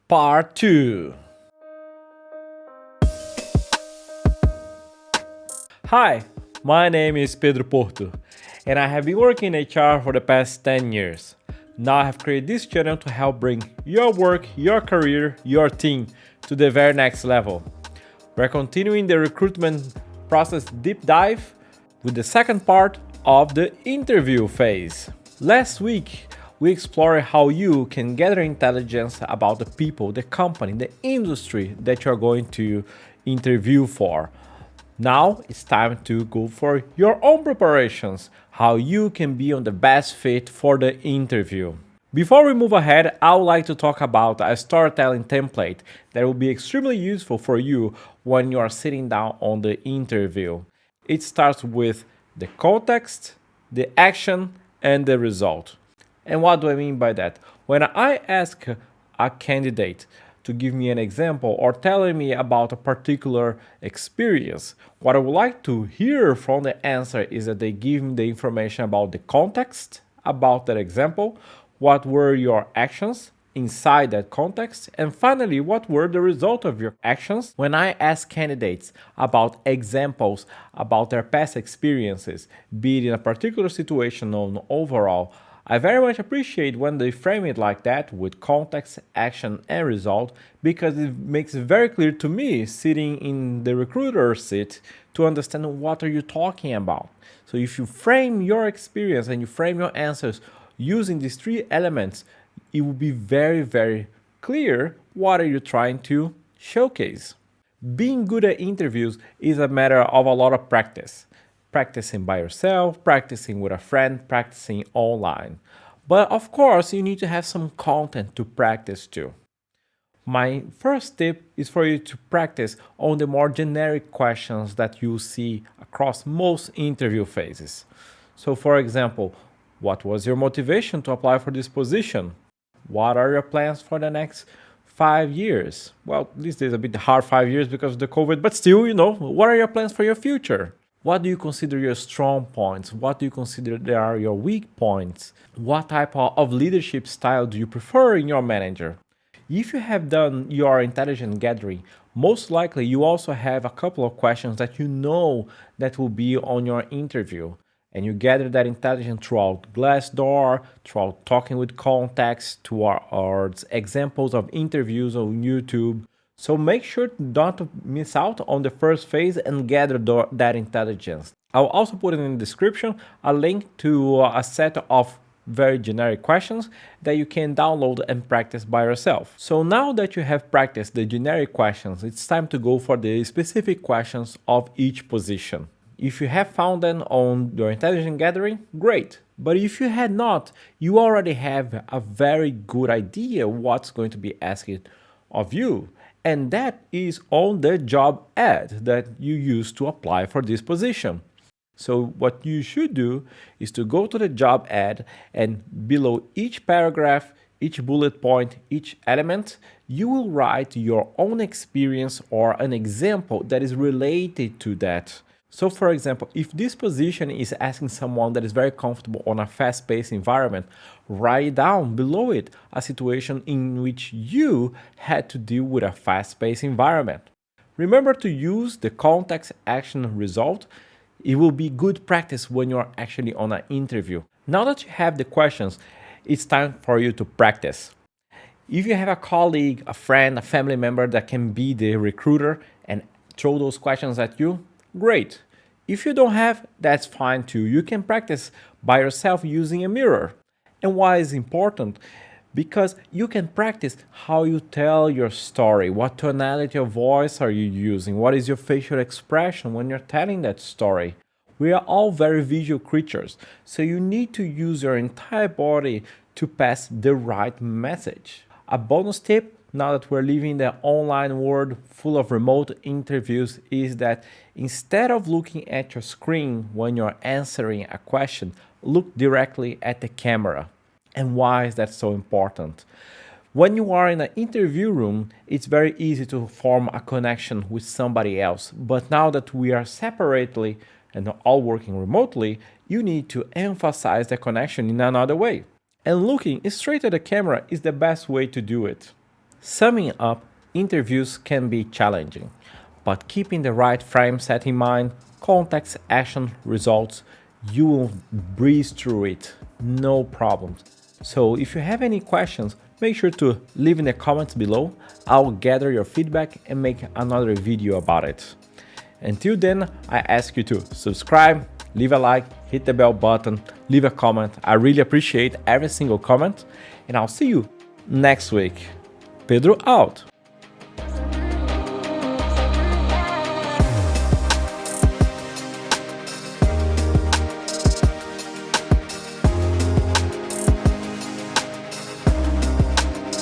Part 2. Hi, my name is Pedro Porto, and I have been working in HR for the past 10 years. Now I have created this channel to help bring your work, your career, your team to the very next level. We're continuing the recruitment process deep dive with the second part of the interview phase. Last week, we explored how you can gather intelligence about the people, the company, the industry that you're going to interview for. Now it's time to go for your own preparations, how you can be on the best fit for the interview. Before we move ahead, I would like to talk about a storytelling template that will be extremely useful for you when you are sitting down on the interview. It starts with the context, the action, and the result. And what do I mean by that? When I ask a candidate to give me an example or telling me about a particular experience, what I would like to hear from the answer is that they give me the information about the context, about that example, what were your actions inside that context, and finally, what were the result of your actions. When I ask candidates about examples about their past experiences, be it in a particular situation or overall, I very much appreciate when they frame it like that with context, action, and result because it makes it very clear to me sitting in the recruiter seat to understand what are you talking about. So if you frame your experience and you frame your answers using these three elements, it will be very, very clear what are you trying to showcase. Being good at interviews is a matter of a lot of practice. Practicing by yourself, practicing with a friend, practicing online. But of course, you need to have some content to practice too. My first tip is for you to practice on the more generic questions that you see across most interview phases. So, for example, what was your motivation to apply for this position? What are your plans for the next 5 years? Well, these days a bit hard 5 years because of the COVID, but still, what are your plans for your future? What do you consider your strong points? What do you consider they are your weak points? What type of leadership style do you prefer in your manager? If you have done your intelligence gathering, most likely you also have a couple of questions that you know that will be on your interview. And you gather that intelligence throughout Glassdoor, throughout talking with contacts, towards examples of interviews on YouTube. So make sure not to miss out on the first phase and gather that intelligence. I'll also put in the description a link to a set of very generic questions that you can download and practice by yourself. So now that you have practiced the generic questions, it's time to go for the specific questions of each position. If you have found them on your intelligence gathering, great. But if you had not, you already have a very good idea what's going to be asked of you. And that is on the job ad that you use to apply for this position. So what you should do is to go to the job ad and below each paragraph, each bullet point, each element, you will write your own experience or an example that is related to that. So for example, if this position is asking someone that is very comfortable on a fast-paced environment, write down below it a situation in which you had to deal with a fast-paced environment. Remember to use the context, action, result. It will be good practice when you're actually on an interview. Now that you have the questions, it's time for you to practice. If you have a colleague, a friend, a family member that can be the recruiter and throw those questions at you, great. If you don't have, that's fine too. You can practice by yourself using a mirror. And why is important? Because you can practice how you tell your story. What tonality of voice are you using? What is your facial expression when you're telling that story? We are all very visual creatures, so you need to use your entire body to pass the right message. A bonus tip now that we're living the online world full of remote interviews is that instead of looking at your screen when you're answering a question, look directly at the camera. And why is that so important? When you are in an interview room, it's very easy to form a connection with somebody else. But now that we are separately and all working remotely, you need to emphasize the connection in another way. And looking straight at the camera is the best way to do it. Summing up, interviews can be challenging, but keeping the right frame set in mind, context, action, results, you will breeze through it, no problems. So if you have any questions, make sure to leave in the comments below. I'll gather your feedback and make another video about it. Until then, I ask you to subscribe, leave a like, hit the bell button, leave a comment. I really appreciate every single comment, and I'll see you next week. Pedro out.